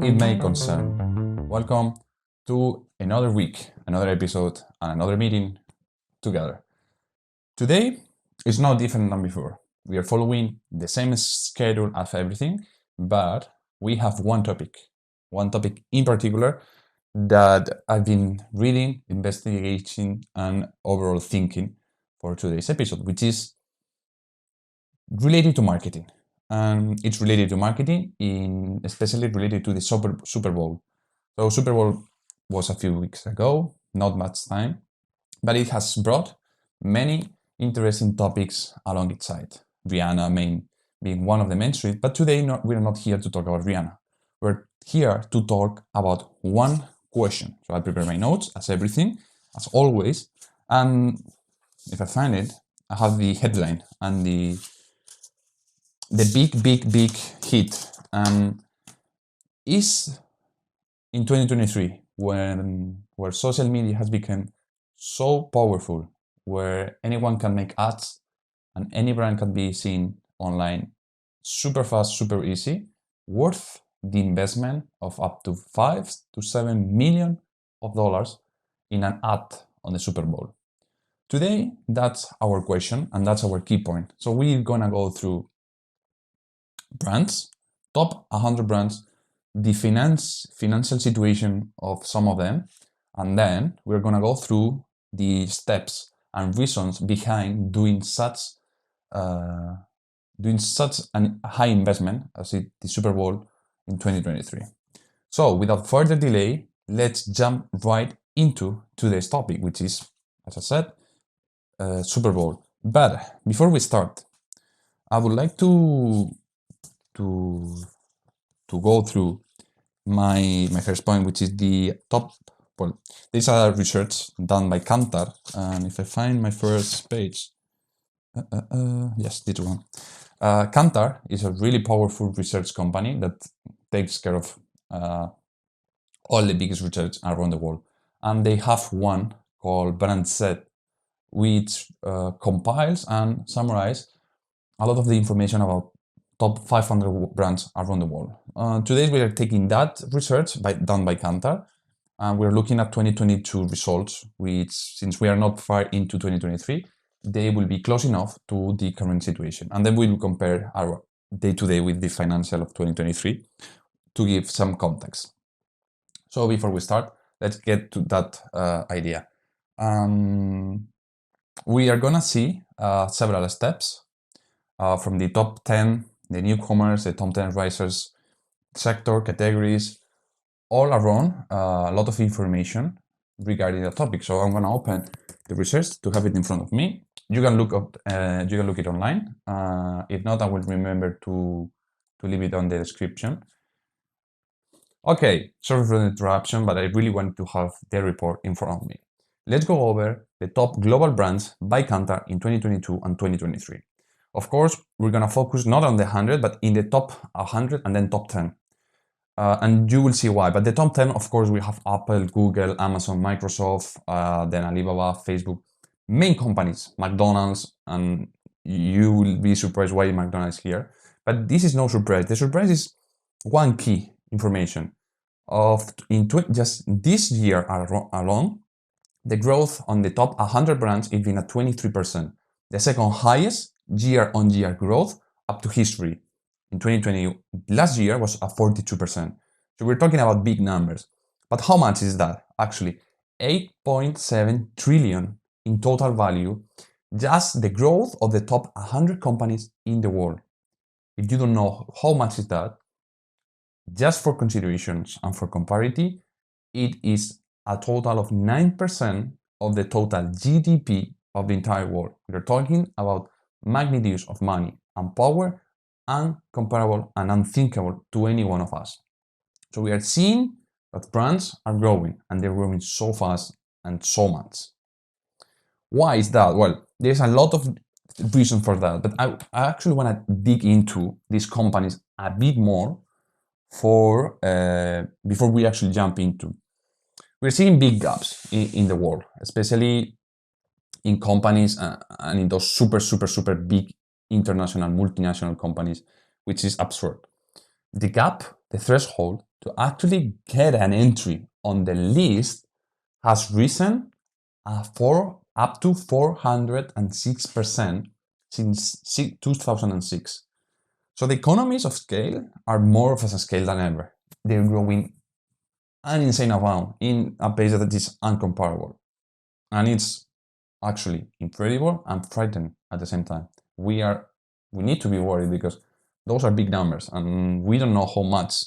it may concern. Welcome to another week, another episode, and another meeting together. Today is no different than before. We are following the same schedule as everything, but we have one topic in particular that I've been reading, investigating, and overall thinking for today's episode, which is related to marketing. It's related to marketing, especially related to the Super Bowl. So Super Bowl was a few weeks ago, not much time, but it has brought many interesting topics along its side. Rihanna being one of the main street, but today we're not here to talk about Rihanna. We're here to talk about one question. So I prepare my notes as everything, as always, and if I find it, I have the headline and the big hit is in 2023 where social media has become so powerful, where anyone can make ads and any brand can be seen online super fast, super easy, worth the investment of up to $5 to $7 million in an ad on the Super Bowl. Today, that's our question and that's our key point. So we're gonna go through brands, top 100 brands, the financial situation of some of them, and then we're gonna go through the steps and reasons behind doing such a high investment as the Super Bowl in 2023. So without further delay, let's jump right into today's topic, which is, as I said, Super Bowl. But before we start, I would like to go through my first point, which is the top. Well, these are research done by Kantar, and if I find my first page, yes, this one. Kantar is a really powerful research company that takes care of all the biggest research around the world, and they have one called Brand Set, which compiles and summarizes a lot of the information about top 500 brands around the world. Today we are taking that research done by Kantar, and we're looking at 2022 results, which, since we are not far into 2023, they will be close enough to the current situation. And then we will compare our day-to-day with the financial of 2023 to give some context. So before we start, let's get to that idea. We are gonna see several steps from the top 10, the newcomers, the top 10 risers, sector, categories, all around, a lot of information regarding the topic. So I'm gonna open the research to have it in front of me. You can look it online. If not, I will remember to leave it on the description. Okay, sorry for the interruption, but I really want to have the report in front of me. Let's go over the top global brands by Kantar in 2022 and 2023. Of course, we're gonna focus not on the 100, but in the top 100 and then top 10. And you will see why. But the top 10, of course, we have Apple, Google, Amazon, Microsoft, then Alibaba, Facebook, main companies, McDonald's, and you will be surprised why McDonald's here. But this is no surprise. The surprise is one key information just this year alone, the growth on the top 100 brands has been at 23%, the second highest year-on-year growth up to history. In 2020, last year was at 42%. So we're talking about big numbers. But how much is that? Actually, 8.7 trillion in total value, just the growth of the top 100 companies in the world. If you don't know how much is that, just for considerations and for comparity, it is a total of 9% of the total GDP of the entire world. We're talking about magnitudes of money and power uncomparable and unthinkable to any one of us. So we are seeing that brands are growing, and they're growing so fast and so much. Why is that? Well, there's a lot of reasons for that, but I actually want to dig into these companies a bit more before we actually jump into. We're seeing big gaps in the world, especially in companies and in those super big international multinational companies, which is absurd. The gap, the threshold to actually get an entry on the list has risen up to 406% since 2006. So the economies of scale are more of a scale than ever. They're growing an insane amount in a pace that is uncomparable. And it's actually incredible and frightening at the same time. We need to be worried because those are big numbers and we don't know how much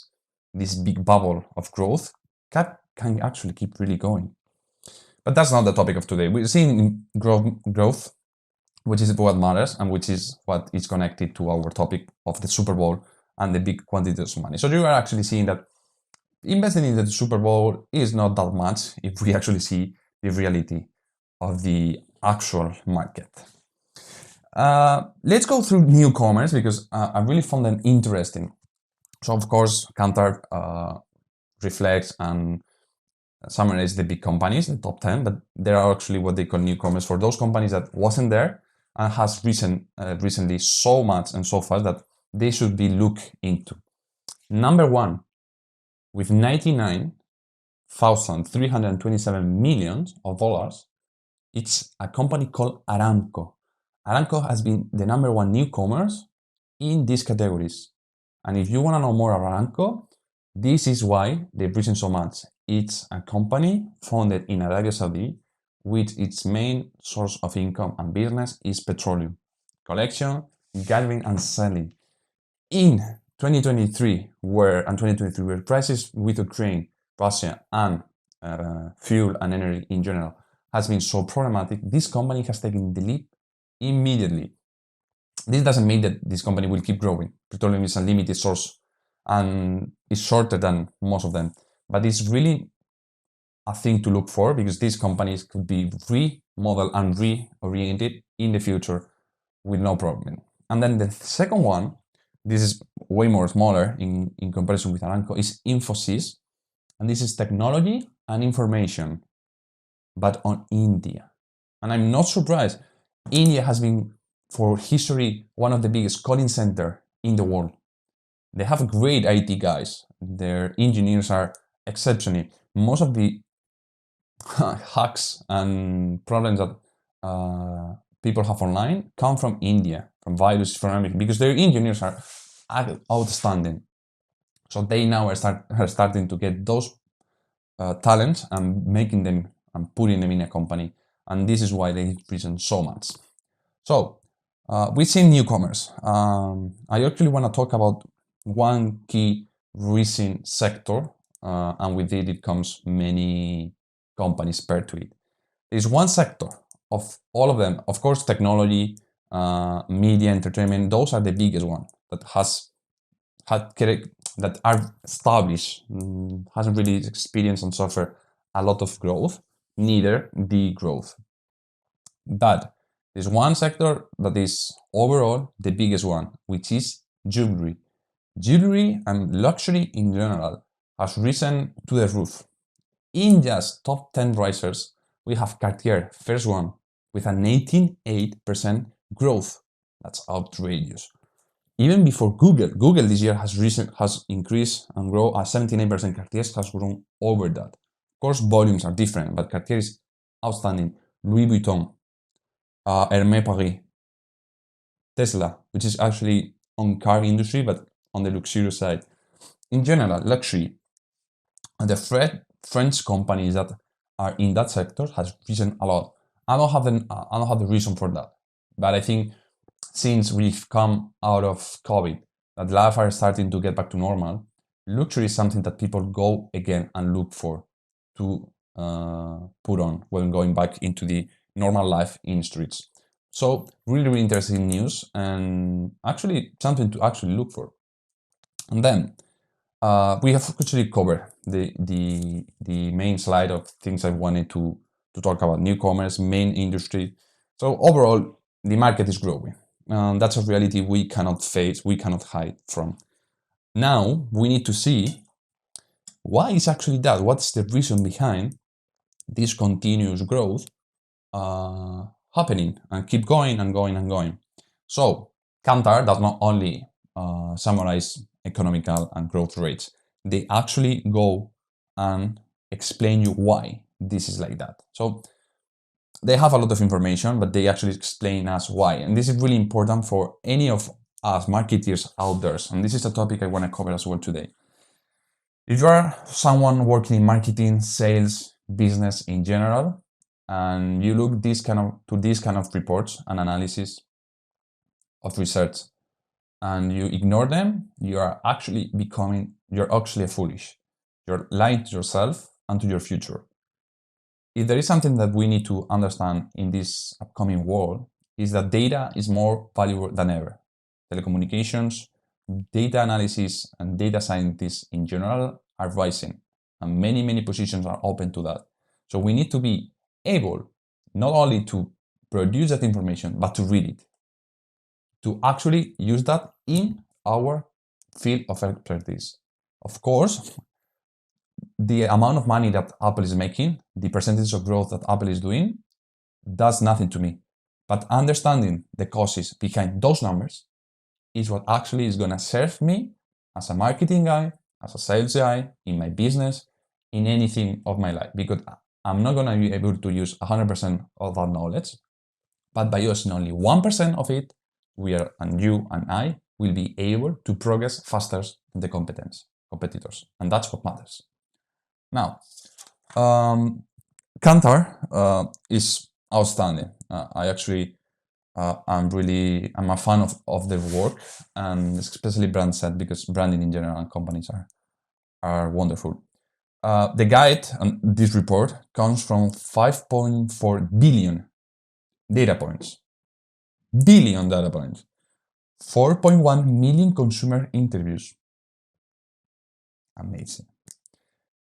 this big bubble of growth can actually keep really going. But that's not the topic of today. We're seeing growth, which is what matters and which is what is connected to our topic of the Super Bowl and the big quantities of money. So you are actually seeing that investing in the Super Bowl is not that much if we actually see the reality of the actual market. Let's go through newcomers because I really found them interesting. So of course, Kantar reflects and summarizes the big companies, the top 10, but there are actually what they call newcomers for those companies that wasn't there and has recently so much and so fast that they should be looked into. Number one, with 99,327 million of dollars, it's a company called Aramco. Aramco has been the number one newcomers in these categories. And if you want to know more about Aramco, this is why they've risen so much. It's a company founded in Arabia Saudi, which its main source of income and business is petroleum, collection, gathering, and selling. In 2023, where prices with Ukraine, Russia, and fuel and energy in general has been so problematic, this company has taken the leap immediately. This doesn't mean that this company will keep growing. Petroleum is a limited source and is shorter than most of them. But it's really a thing to look for because these companies could be remodeled and reoriented in the future with no problem. And then the second one, this is way more smaller in comparison with Aramco, is Infosys. And this is technology and information, but on India. And I'm not surprised. India has been, for history, one of the biggest calling center in the world. They have great IT guys. Their engineers are exceptional. Most of the hacks and problems that people have online come from India, from virus, from America, because their engineers are outstanding. So they now are starting to get those talents and making them and putting them in a company. And this is why they risen so much. So we've seen newcomers. I actually want to talk about one key recent sector, and with it comes many companies paired to it. There's one sector of all of them, of course, technology, media, entertainment. Those are the biggest one that that are established, hasn't really experienced and suffered a lot of growth, neither degrowth. But there's one sector that is overall the biggest one, which is jewelry. Jewelry and luxury in general has risen to the roof. In just top 10 risers, we have Cartier, first one, with an 18.8% growth. That's outrageous. Even before Google this year has increased and grown at 79%. Cartier has grown over that. Of course, volumes are different, but Cartier is outstanding. Louis Vuitton, Hermès Paris, Tesla, which is actually on car industry, but on the luxurious side. In general, luxury, and the French companies that are in that sector has risen a lot. I don't have the reason for that, but I think since we've come out of COVID, that life are starting to get back to normal, luxury is something that people go again and look for to put on when going back into the normal life in streets. So really interesting news and actually something to actually look for. And then we have actually covered the main slide of things I wanted to talk about: newcomers, main industry. So overall, the market is growing. That's a reality we cannot face, we cannot hide from. Now we need to see why is actually that. What's the reason behind this continuous growth happening and keep going and going and going? So Kantar does not only summarize economical and growth rates. they actually go and explain you why this is like that. So they have a lot of information, but they actually explain us why. And this is really important for any of us marketers out there. And this is a topic I want to cover as well today. If you are someone working in marketing, sales, business in general, and you look these kind of reports and analysis of research, and you ignore them, you're actually foolish. You're lying to yourself and to your future. If there is something that we need to understand in this upcoming world, is that data is more valuable than ever. Telecommunications, data analysis, and data scientists in general are rising, and many positions are open to that. So we need to be able not only to produce that information, but to read it, to actually use that in our field of expertise. Of course, the amount of money that Apple is making, the percentage of growth that Apple is doing, does nothing to me. But understanding the causes behind those numbers is what actually is going to serve me as a marketing guy, as a sales guy, in my business, in anything of my life. Because I'm not going to be able to use 100% of that knowledge, but by using only 1% of it, you and I will be able to progress faster than the competitors. And that's what matters. Now, Kantar is outstanding. I'm a fan of their work, and especially brand set, because branding in general and companies are wonderful. The guide on this report comes from 5.4 billion data points. 4.1 million consumer interviews. Amazing.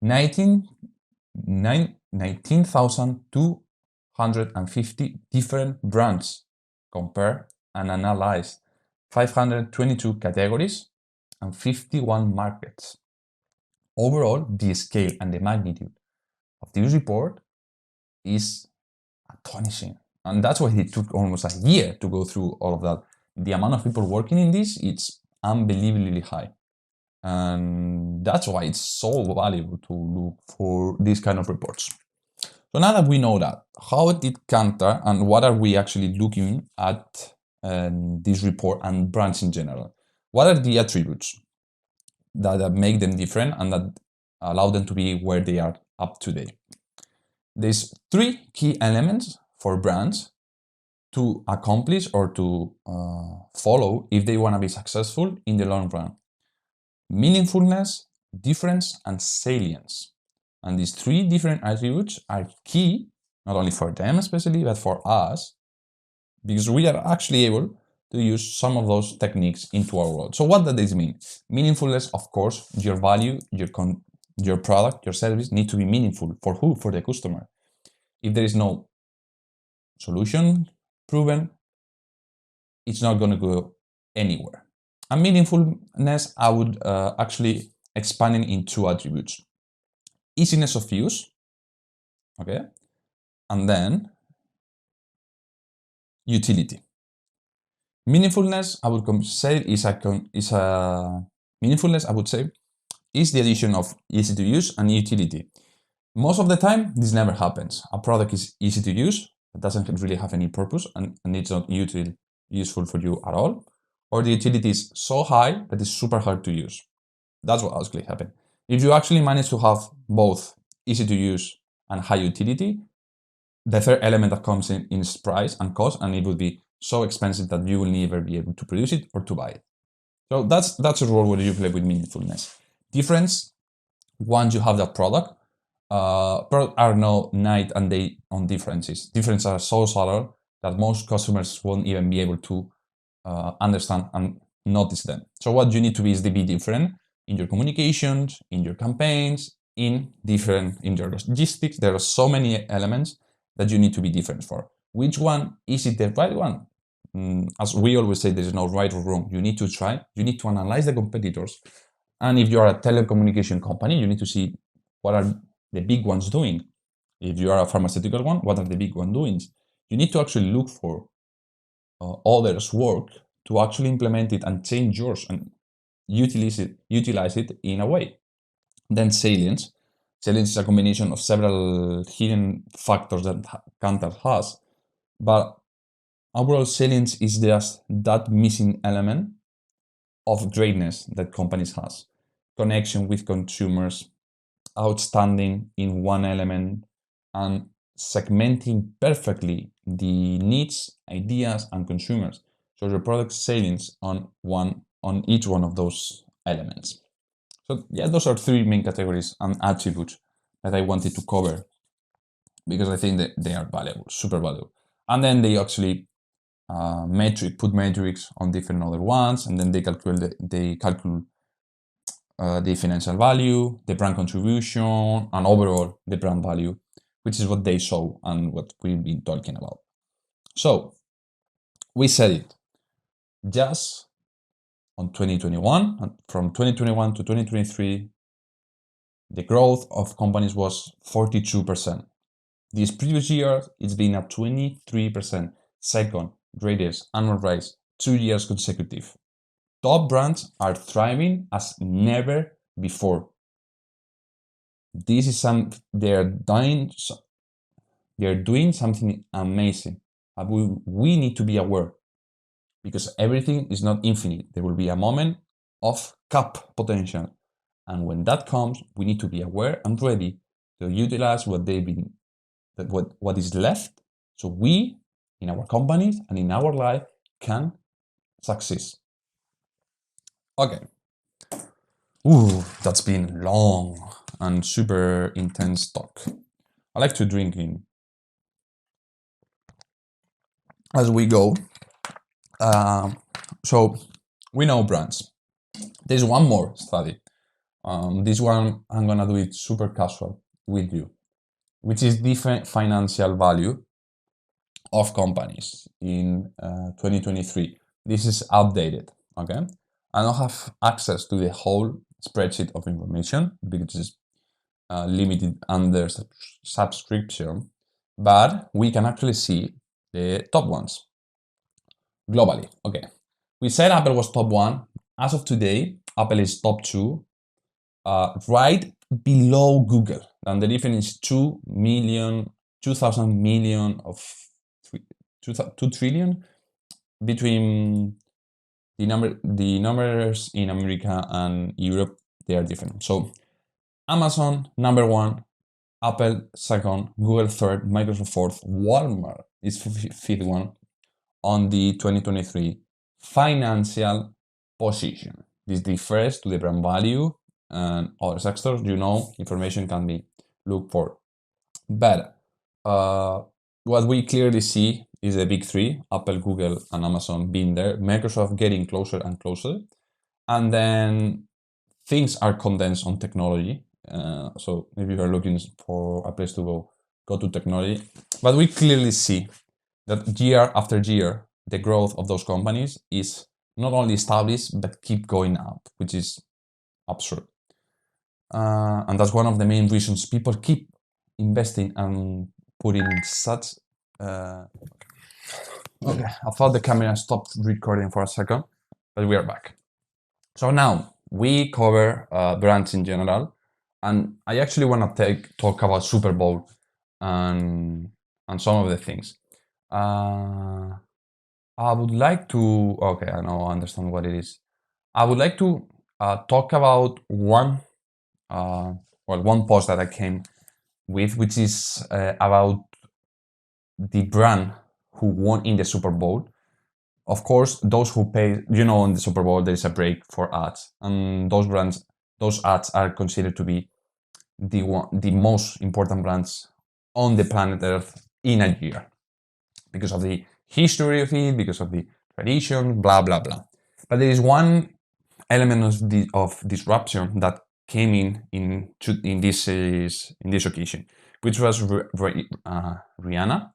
19,250 different brands compared and analyzed 522 categories and 51 markets. Overall, the scale and the magnitude of this report is astonishing. And that's why it took almost a year to go through all of that. The amount of people working in this, it's unbelievably high. And that's why it's so valuable to look for these kind of reports. So now that we know that, how did Kantar and what are we actually looking at this report and brands in general? What are the attributes that make them different and that allow them to be where they are up today? There's 3 key elements for brands to accomplish or to follow if they want to be successful in the long run. Meaningfulness, difference, and salience. And these 3 different attributes are key, not only for them especially, but for us, because we are actually able to use some of those techniques into our world. So what does this mean? Meaningfulness, of course, your value, your product, your service need to be meaningful. For who? For the customer. If there is no solution proven, it's not going to go anywhere. And meaningfulness, I would actually expand it in 2 attributes. Easiness of use, okay, and then utility. Meaningfulness, I would say, is the addition of easy to use and utility. Most of the time, this never happens. A product is easy to use, but doesn't really have any purpose, and it's not useful for you at all. Or the utility is so high that it's super hard to use. That's what actually happened. If you actually manage to have both easy to use and high utility, the third element that comes in is price and cost, and it would be so expensive that you will never be able to produce it or to buy it. So that's a role where you play with meaningfulness. Difference, once you have that product are no night and day on differences. Differences are so subtle that most customers won't even be able to understand and notice them. So what you need to be is to be different in your communications, in your campaigns, in your logistics. There are so many elements that you need to be different for. Which one is it the right one? As we always say, there is no right or wrong. You need to try. You need to analyze the competitors. And if you are a telecommunication company, you need to see what are the big ones doing. If you are a pharmaceutical one, what are the big ones doing? You need to actually look for others' work to actually implement it and change yours and utilize it in a way. Then salience. Salience is a combination of several hidden factors that Kantar has, but overall salience is just that missing element of greatness that companies has. Connection with consumers, outstanding in one element, and segmenting perfectly the needs, ideas, and consumers. So your product salience on each one of those elements. So yeah, those are three main categories and attributes that I wanted to cover because I think that they are valuable, super valuable. And then they actually put metrics on different other ones, and then they calculate the financial value, the brand contribution, and overall the brand value, which is what they show and what we've been talking about. So we said it just on 2021, and from 2021 to 2023, the growth of companies was 42%. This previous year, it's been a 23% second greatest annual rise, 2 years consecutive. Top brands are thriving as never before. This is they're doing something amazing. We need to be aware because everything is not infinite. There will be a moment of cap potential. And when that comes, we need to be aware and ready to utilize what is left, so we, in our companies and in our life, can succeed. Okay. Ooh, that's been long and super intense talk. I like to drink in as we go. So we know brands. There's one more study. This one I'm gonna do it super casual with you, which is different financial value of companies in 2023. This is updated, okay? I don't have access to the whole spreadsheet of information because it's limited under subscription, but we can actually see the top ones globally. Okay, we said Apple was top one. As of today, Apple is top two, right below Google, and the difference is 2,000 million of 2 trillion between the numbers in America and Europe. They are different. So Amazon number one, Apple second, Google third, Microsoft fourth, Walmart is fifth one on the 2023 financial position. This differs to the brand value and other sectors. Information can be looked for. But what we clearly see is the big three, Apple, Google, and Amazon being there, Microsoft getting closer and closer. And then things are condensed on technology. So if you are looking for a place to go to technology. But we clearly see that year after year, the growth of those companies is not only established, but keep going up, which is absurd. And that's one of the main reasons people keep investing and putting such... Okay, I thought the camera stopped recording for a second, but we are back. So now we cover brands in general, and I actually want to talk about SuperBowl and some of the things. I would like to... Okay, I know, I understand what it is. I would like to talk about one post that I came with, which is about the brand who won in the Super Bowl. Of course, those who pay, in the Super Bowl, there is a break for ads, and those ads are considered to be the most important brands on the planet Earth in a year because of the history of it, because of the tradition, blah blah blah. But there is one element of disruption that came in this occasion, which was Rihanna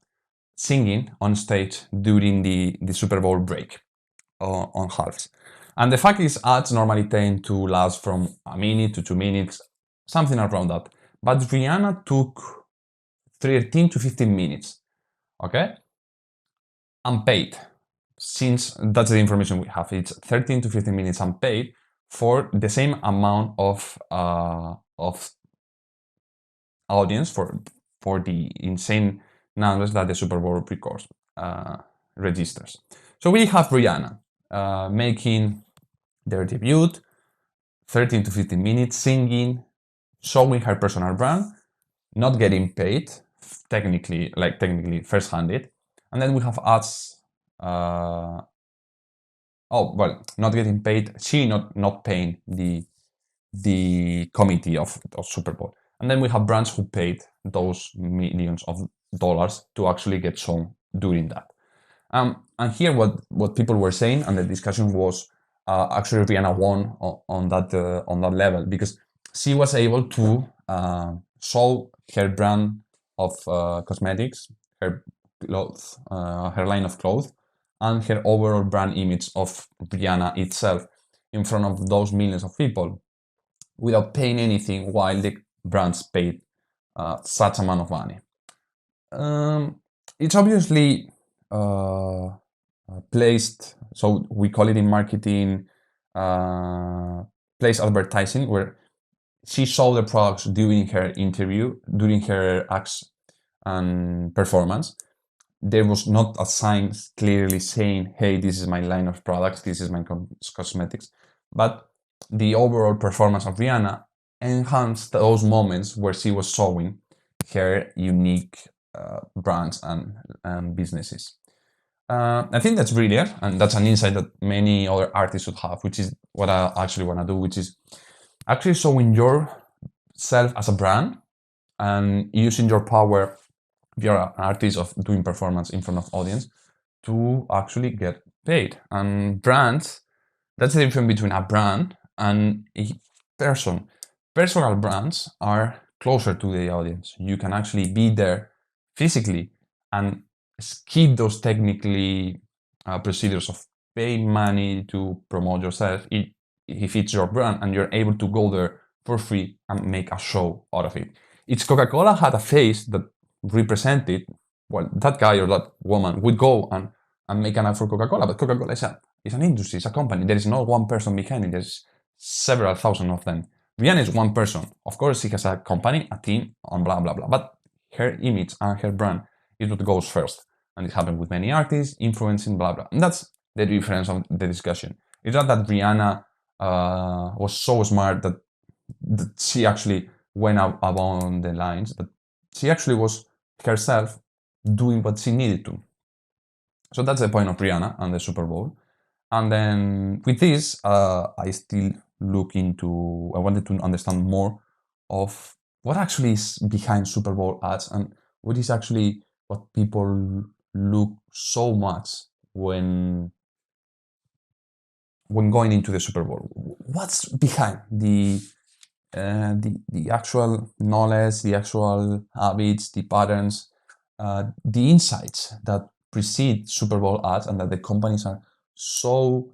singing on stage during the Super Bowl break on halves. And the fact is, ads normally tend to last from a minute to 2 minutes, something around that. But Rihanna took 13 to 15 minutes, okay? Unpaid. Since that's the information we have, it's 13 to 15 minutes unpaid for the same amount of of audience for the insane numbers that the Super Bowl records registers. So we have Rihanna making their debut, 13 to 15 minutes, singing, showing her personal brand, not getting paid, technically first-handed. And then we have ads, not getting paid, she not paying the committee of Super Bowl. And then we have brands who paid those millions of dollars to actually get shown during that. And here what people were saying, and the discussion was actually Rihanna won on that level, because she was able to show her brand of cosmetics, her clothes, her line of clothes, and her overall brand image of Rihanna itself in front of those millions of people without paying anything, while the brands paid such amount of money. It's obviously placed, so we call it in marketing, place advertising, where she showed the products during her interview, during her acts and performance. There was not a sign clearly saying, hey, this is my line of products, this is my cosmetics, but the overall performance of Rihanna enhanced those moments where she was showing her unique brands and businesses. I think that's brilliant, and that's an insight that many other artists should have, which is what I actually want to do, which is actually showing yourself as a brand and using your power if you're an artist of doing performance in front of audience to actually get paid. And brands, that's the difference between a brand and a person. Personal brands are closer to the audience. You can actually be there physically and skip those technically procedures of paying money to promote yourself if it's your brand, and you're able to go there for free and make a show out of it. If Coca-Cola had a face that represented, well, that guy or that woman would go and make an ad for Coca-Cola, but Coca-Cola is an industry, it's a company. There is not one person behind it, there's several thousand of them. Rihanna is one person. Of course, she has a company, a team, and blah, blah, blah. But her image and her brand is what goes first. And it happened with many artists, influencing, blah, blah. And that's the difference of the discussion. It's not that Rihanna was so smart that she actually went out above the lines, but she actually was herself doing what she needed to. So that's the point of Rihanna and the Super Bowl. And then with this, I still I wanted to understand more of what actually is behind Super Bowl ads and what is actually what people look so much when going into the Super Bowl. What's behind the actual knowledge, the actual habits, the patterns, the insights that precede Super Bowl ads and that the companies are so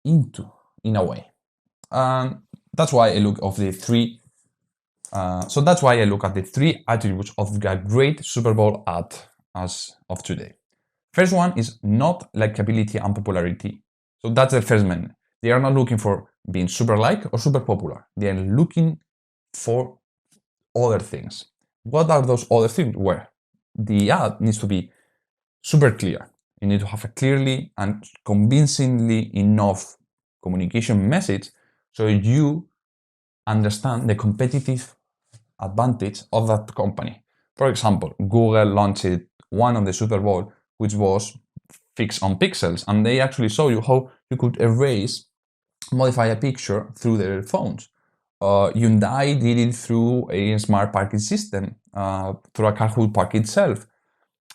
into, in a way. And that's why I look at the three attributes of a great Super Bowl ad as of today. First one is not likability and popularity. So that's the first man. They are not looking for being super liked or super popular. They are looking for other things. What are those other things? Where the ad needs to be super clear. You need to have a clearly and convincingly enough communication message so you understand the competitive advantage of that company. For example, Google launched one on the Super Bowl, which was fixed on pixels, and they actually show you how you could modify a picture through their phones. Hyundai did it through a smart parking system, through a car would park itself.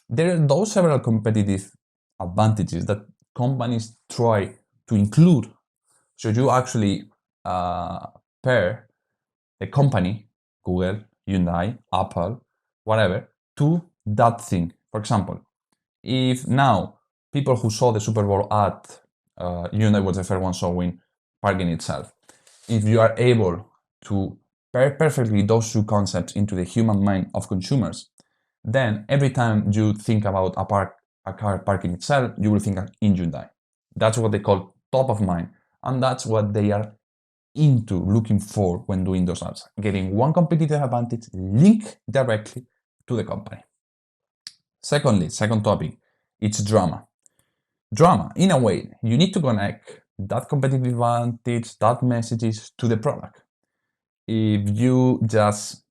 There are those several competitive advantages that companies try to include. So you actually pair the company, Google, Hyundai, Apple, whatever, to that thing. For example, if now people who saw the Super Bowl ad, Hyundai was the first one showing parking itself. If you are able to pair perfectly those two concepts into the human mind of consumers, then every time you think about a car parking itself, you will think in Hyundai. That's what they call top of mind, and that's what they are into looking for when doing those ads, getting one competitive advantage linked directly to the company. Secondly, second topic, it's drama. Drama, in a way, you need to connect that competitive advantage, that messages to the product. If you just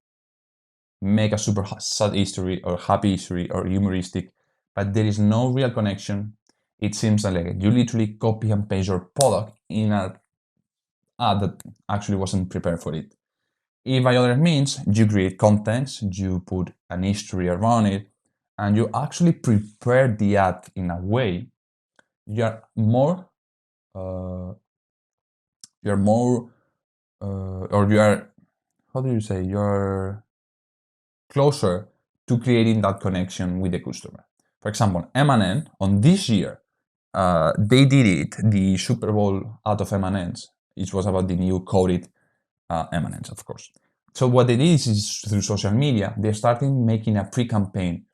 make a super sad history or happy history or humoristic, but there is no real connection, it seems like you literally copy and paste your product in an ad that actually wasn't prepared for it. If by other means, you create content, you put an history around it, and you actually prepare the ad in a way, you're more, or you are, how do you say, you're closer to creating that connection with the customer. For example, M&M on this year, they did it, the Super Bowl ad of M&M's. It was about the new coated M&M's, of course. So what they did is through social media, they started making a pre-campaign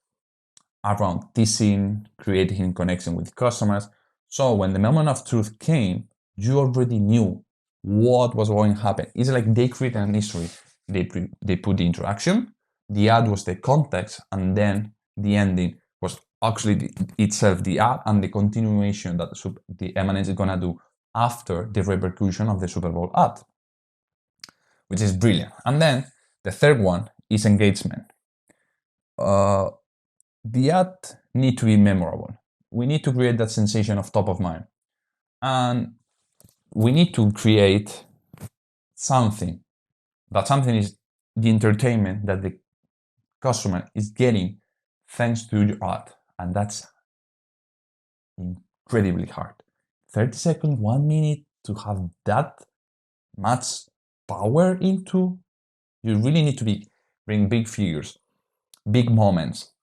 around teasing, creating connection with customers. So when the moment of truth came, you already knew what was going to happen. It's like they created an history. They put the interaction, the ad was the context, and then the ending was actually itself the ad and the continuation that the M&M is gonna do after the repercussion of the Super Bowl ad, which is brilliant. And then the third one is engagement. The ad need to be memorable. We need to create that sensation of top of mind. And we need to create something. That something is the entertainment that the customer is getting thanks to your ad. And that's incredibly hard. 30 seconds, 1 minute to have that much power into, you really need to bring big figures, big moments,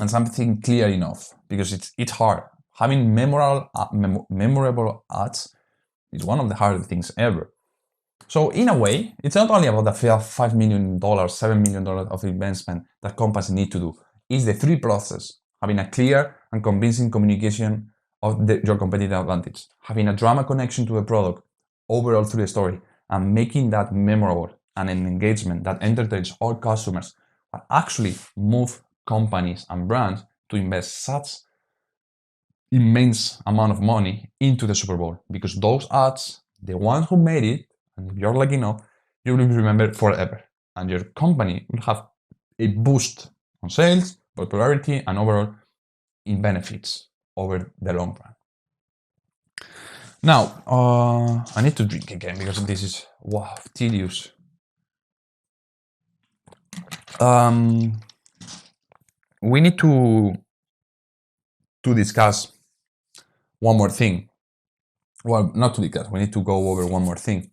and something clear enough, because it's hard. Having memorable ads is one of the hardest things ever. So in a way, it's not only about the $5 million, $7 million of investment that companies need to do. It's the three process: having a clear and convincing communication of your competitive advantage, having a drama connection to the product overall through the story, and making that memorable and an engagement that entertains all customers, but actually move companies and brands to invest such immense amount of money into the Super Bowl, because those ads, the ones who made it, and if you're lucky enough, you will be remembered forever, and your company will have a boost on sales, popularity, and overall in benefits over the long run. Now, I need to drink again because this is tedious. We need to discuss one more thing. Well, not to discuss, we need to go over one more thing.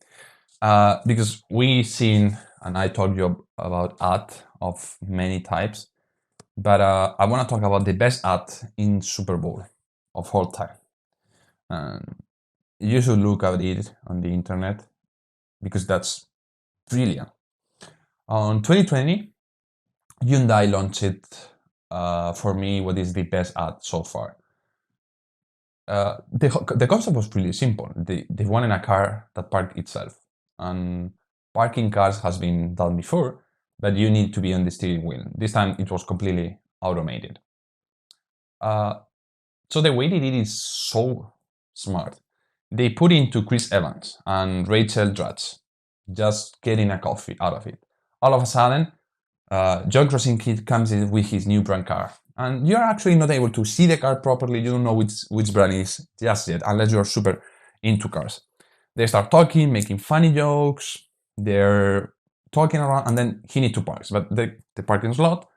Because we've seen, and I told you about ad of many types, but I want to talk about the best ad in Super Bowl of all time. You should look at it on the internet because that's brilliant. On 2020, Hyundai launched for me what is the best ad so far. The concept was really simple. They wanted a car that parked itself, and parking cars has been done before, but you need to be on the steering wheel. This time it was completely automated. So the way they did it is so smart. They put into Chris Evans and Rachel Dratch just getting a coffee out of it. All of a sudden, John Krasinski comes in with his new brand car, and you're actually not able to see the car properly. You don't know which brand it is just yet, unless you're super into cars. They start talking, making funny jokes. They're talking around, and then he needs to park. But the parking slot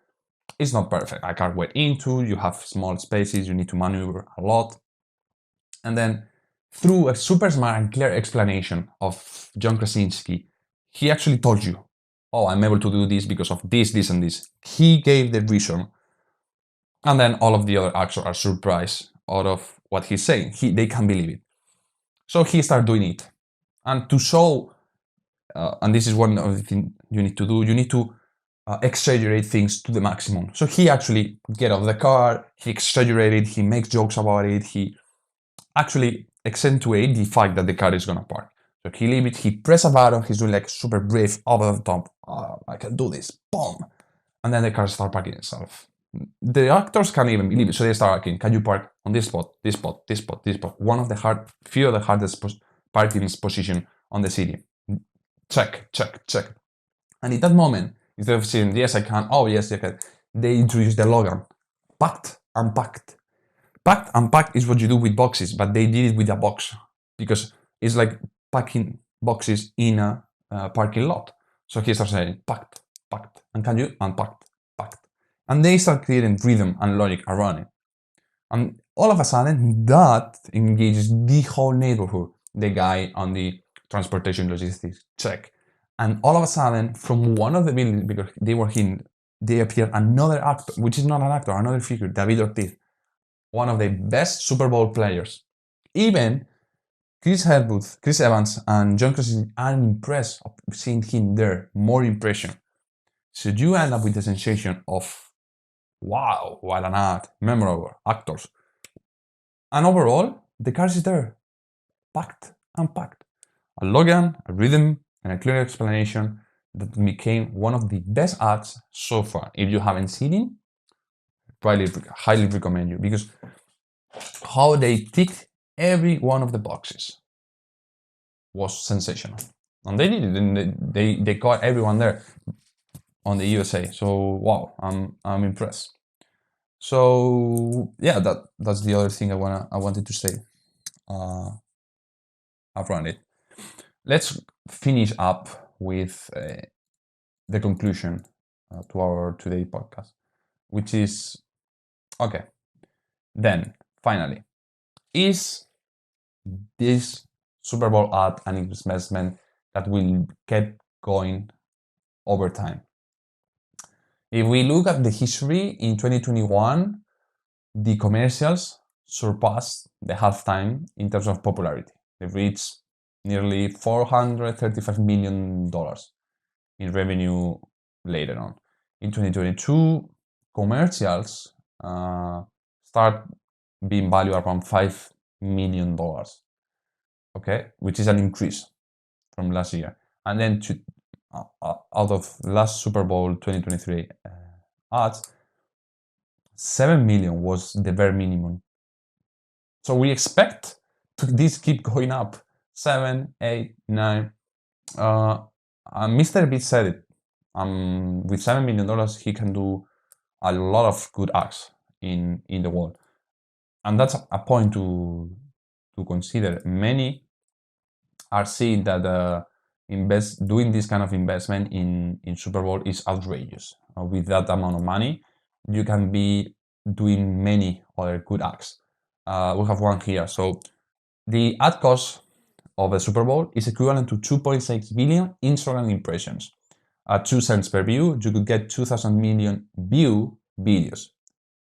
is not perfect. I can't wait into. You have small spaces. You need to maneuver a lot. And then, through a super smart and clear explanation of John Krasinski, he actually told you, oh, I'm able to do this because of this, this, and this. He gave the reason. And then all of the other actors are surprised out of what he's saying. They can't believe it. So he started doing it. And to show, and this is one of the things you need to do, you need to exaggerate things to the maximum. So he actually get off the car, he exaggerated, he makes jokes about it, he actually accentuate the fact that the car is gonna park. So he leave it, he press a button, he's doing like super brave, over the top. Oh, I can do this, boom. And then the car starts parking itself. The actors can't even believe it, so they start asking, can you park on this spot, this spot, this spot, this spot? One of the few of the hardest parking position on the city. Check, check, check. And in that moment, instead of saying, yes, I can, oh, yes, I can, they introduce the slogan, packed, unpacked. Packed and packed is what you do with boxes, but they did it with a box because it's like packing boxes in a parking lot. So he starts saying packed, packed, and can you unpacked, packed, and they start creating rhythm and logic around it. And all of a sudden, that engages the whole neighborhood. The guy on the transportation logistics check, and all of a sudden, from one of the buildings, because they were hidden, they appear another actor, which is not an actor, another figure, David Ortiz, one of the best Super Bowl players. Even Chris Evans, and John Krasinski are impressed of seeing him there, more impression. So you end up with the sensation of, wow, what an ad, memorable, actors. And overall, the cast is there, packed and packed. A slogan, a rhythm, and a clear explanation that became one of the best ads so far. If you haven't seen it, highly recommend you, because how they ticked every one of the boxes was sensational. And they did it, and they got everyone there on the USA. So wow, I'm impressed. So yeah, that's the other thing I wanted to say around it. Let's finish up with the conclusion to our today podcast, which is, okay, then finally, is this Super Bowl ad an investment that will keep going over time? If we look at the history in 2021, the commercials surpassed the halftime in terms of popularity. They reached nearly $435 million in revenue later on. In 2022, commercials start being valued around $5 million, okay, which is an increase from last year. And then out of last Super Bowl 2023 ads, 7 million was the bare minimum. So we expect this keep going up. 7, 8, 9. Mr. Beast said it. With $7 million, he can do a lot of good acts in the world. And that's a point to consider. Many are seeing that doing this kind of investment in Super Bowl is outrageous. With that amount of money, you can be doing many other good acts. We have one here. So the ad cost of a Super Bowl is equivalent to 2.6 billion Instagram impressions. At 2 cents per view, you could get 2,000 million view videos.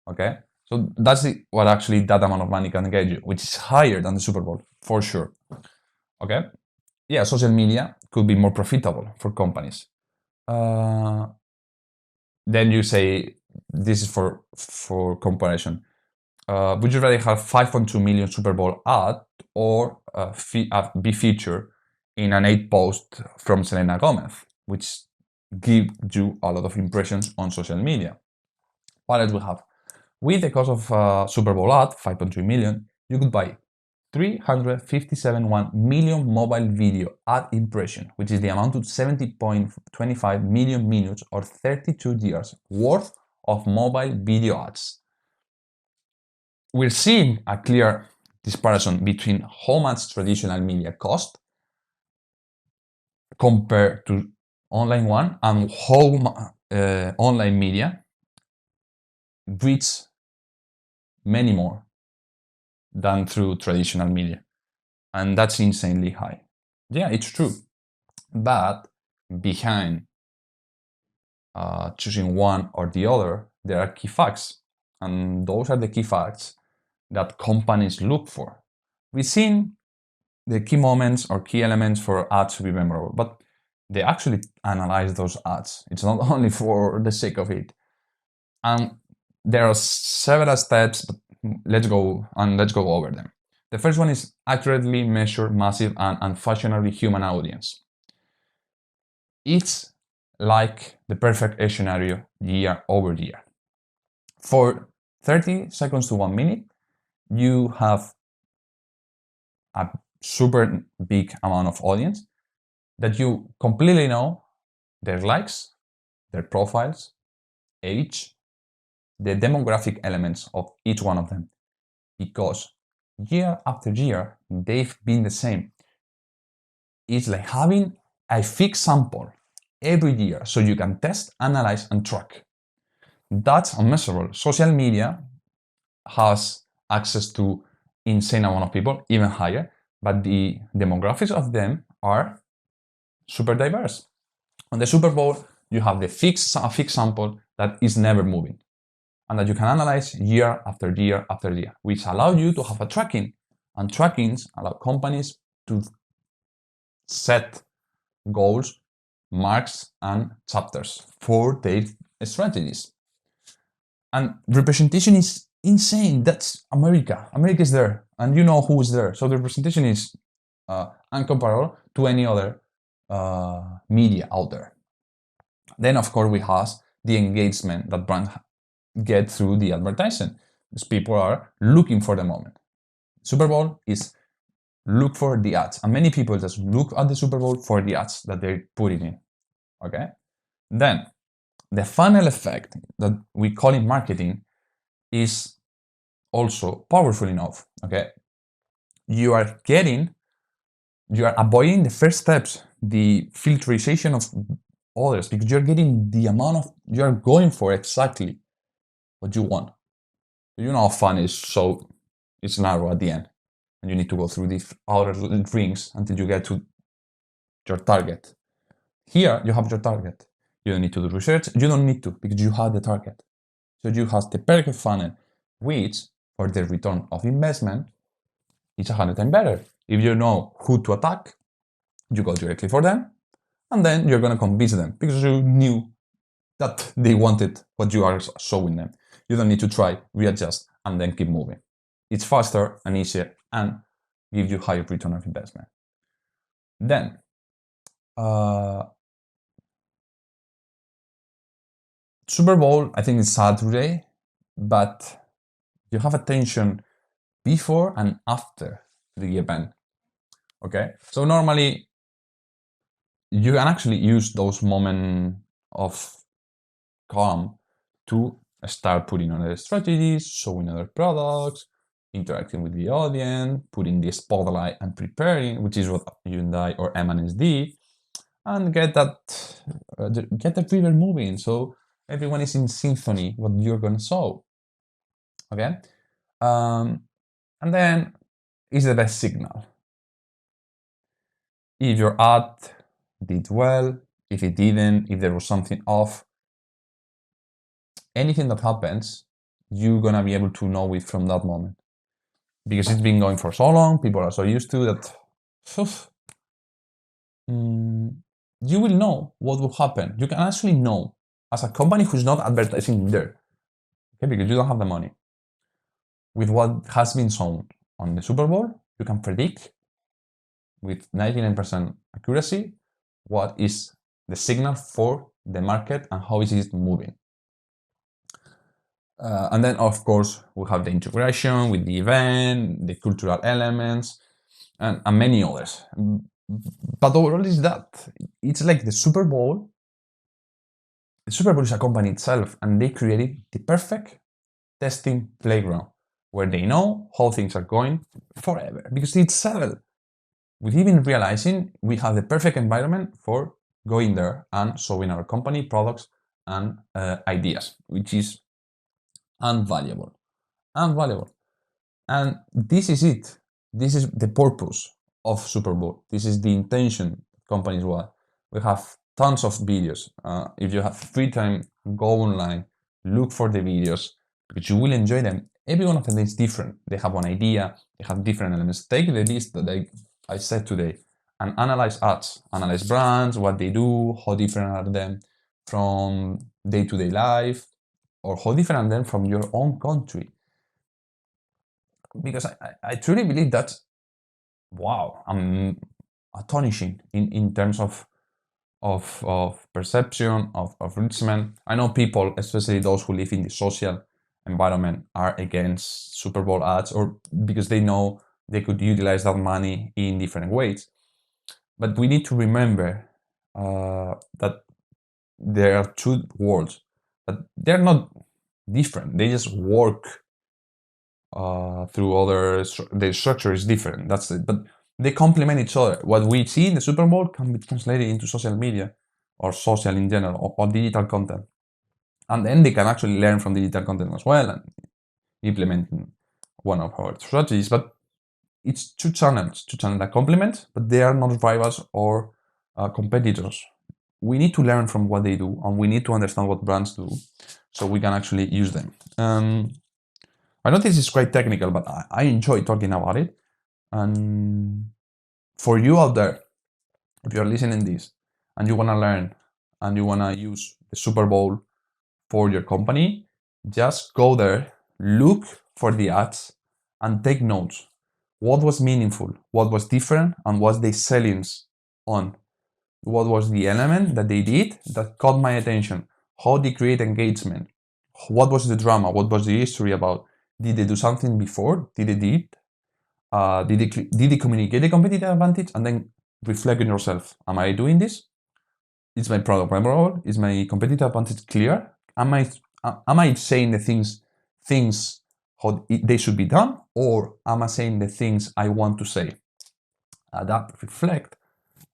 Okay, so that's what actually that amount of money can get you, which is higher than the Super Bowl for sure. Okay, yeah, social media could be more profitable for companies. Then you say, this is for comparison. Would you rather have 5.2 million Super Bowl ad or be featured in an 8 post from Selena Gomez, which give you a lot of impressions on social media? What else we have? With the cost of Super Bowl ad, 5.3 million, you could buy 357.1 million mobile video ad impression, which is the amount of 70.25 million minutes or 32 years worth of mobile video ads. We're seeing a clear disparison between how much traditional media cost compared to online one, and how online media reach many more than through traditional media. And that's insanely high. Yeah, it's true. But behind choosing one or the other, there are key facts. And those are the key facts that companies look for. We've seen the key moments or key elements for ads to be memorable, but they actually analyze those ads. It's not only for the sake of it. And there are several steps, but let's go over them. The first one is accurately measure massive and unfashionably human audience. It's like the perfect scenario year over year. For 30 seconds to 1 minute, you have a super big amount of audience that you completely know their likes, their profiles, age, the demographic elements of each one of them. Because year after year, they've been the same. It's like having a fixed sample every year so you can test, analyze, and track. That's unmeasurable. Social media has access to insane amount of people, even higher, but the demographics of them are super diverse. On the Super Bowl, you have a fixed sample that is never moving and that you can analyze year after year after year, which allow you to have a tracking. And trackings allow companies to set goals, marks, and chapters for their strategies. And representation is insane. That's America. America is there, and you know who is there. So the representation is uncomparable to any other media out there. Then, of course, we have the engagement that brands get through the advertising, because people are looking for the moment. Super Bowl is look for the ads, and many people just look at the Super Bowl for the ads that they're putting in. Okay, then the funnel effect that we call in marketing is also powerful enough. Okay, you are avoiding the first steps, the filtration of others, because you're getting the amount of, you're going for exactly what you want. You know how fun is, so it's narrow at the end, and you need to go through these outer rings until you get to your target. Here you have your target. You don't need to do research. You don't need to, because you have the target. So you have the perfect funnel, which for the return of investment is 100 times better. If you know who to attack, you go directly for them, and then you're going to convince them because you knew that they wanted what you are showing them. You don't need to try, readjust, and then keep moving. It's faster and easier and gives you higher return of investment. Then, Super Bowl, I think it's Saturday, but you have attention before and after the event. Okay, so normally you can actually use those moments of calm to start putting on other strategies, showing other products, interacting with the audience, putting the spotlight and preparing, which is what Hyundai or M&S did, and get that river moving. So everyone is in symphony what you're gonna show. Okay, and then is the best signal. If your ad did well, if it didn't, if there was something off, anything that happens, you're gonna be able to know it from that moment. Because it's been going for so long, people are so used to that, you will know what will happen. You can actually know as a company who's not advertising there, okay, because you don't have the money. With what has been shown on the Super Bowl, you can predict with 99% accuracy what is the signal for the market and how is it moving. And then, of course, we have the integration with the event, the cultural elements, and many others. But overall is that it's like the Super Bowl. The Super Bowl is a company itself, and they created the perfect testing playground where they know how things are going forever, because it's settled. With even realizing we have the perfect environment for going there and showing our company products and ideas, which is invaluable. And this is it. This is the purpose of Super Bowl. This is the intention companies want. We have tons of videos. If you have free time, go online, look for the videos, because you will enjoy them. Every one of them is different. They have one idea, they have different elements. Take the list that I said today and analyze ads, analyze brands, what they do, how different are them from day-to-day life, or how different are them from your own country. because I truly believe that's, wow, astonishing in terms of perception, of reachment. I know people, especially those who live in the social environment, are against SuperBowl ads, or because they know they could utilize that money in different ways. But we need to remember that there are two worlds, but they're not different. They just work through other. The structure is different. That's it. But they complement each other. What we see in the SuperBowl can be translated into social media or social in general, or digital content, and then they can actually learn from digital content as well and implement one of our strategies. But it's two channels that complement, but they are not rivals or competitors. We need to learn from what they do, and we need to understand what brands do, so we can actually use them. I know this is quite technical, but I enjoy talking about it. And for you out there, if you're listening to this and you want to learn and you want to use the SuperBowl for your company, just go there, look for the ads, and take notes. What was meaningful? What was different? And what's they sellings on? What was the element that they did that caught my attention? How they create engagement? What was the drama? What was the history about? Did they do something before? Did they communicate the competitive advantage? And then reflect on yourself. Am I doing this? Is my product memorable? Is my competitive advantage clear? Am I saying the things how they should be done, or am I saying the things I want to say? Adapt, reflect,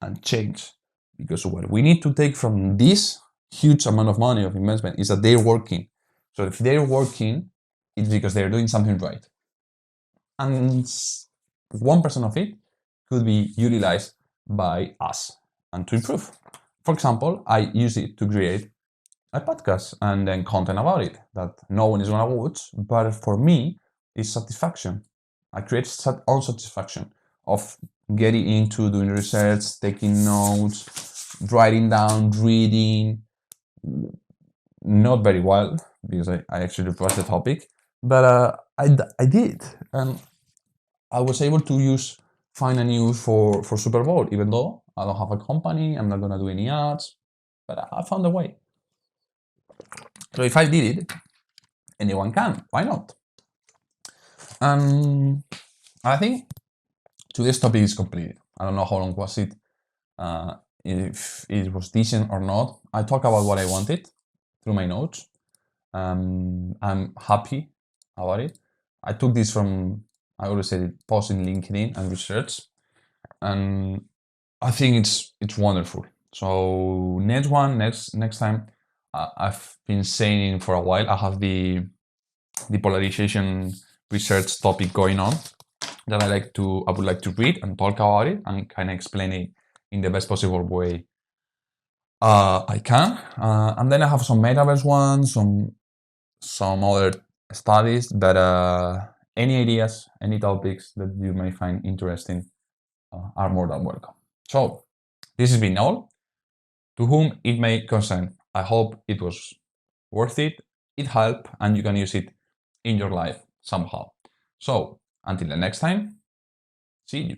and change. Because what we need to take from this huge amount of money of investment is that they're working. So if they're working, it's because they're doing something right. And 1% of it could be utilized by us and to improve. For example, I use it to create a podcast and then content about it that no one is gonna watch, but for me, it's satisfaction. I create own satisfaction of getting into doing research, taking notes, writing down, reading. Not very well because I actually passed the topic, but I did, and I was able to find a use for SuperBowl, even though I don't have a company, I'm not gonna do any ads, but I found a way. So if I did it, anyone can. Why not? I think today's topic is completed. I don't know how long was it, if it was decent or not. I talk about what I wanted through my notes. I'm happy about it. I took this from, I always said it, post in LinkedIn and research, and I think it's wonderful. So next time, I've been saying for a while, I have the polarization research topic going on that I would like to read and talk about it and kind of explain it in the best possible way I can. And then I have some metaverse ones, some other studies, but any ideas, any topics that you may find interesting are more than welcome. So this has been all. To whom it may concern, I hope it was worth it, it helped, and you can use it in your life somehow. So until the next time, see you.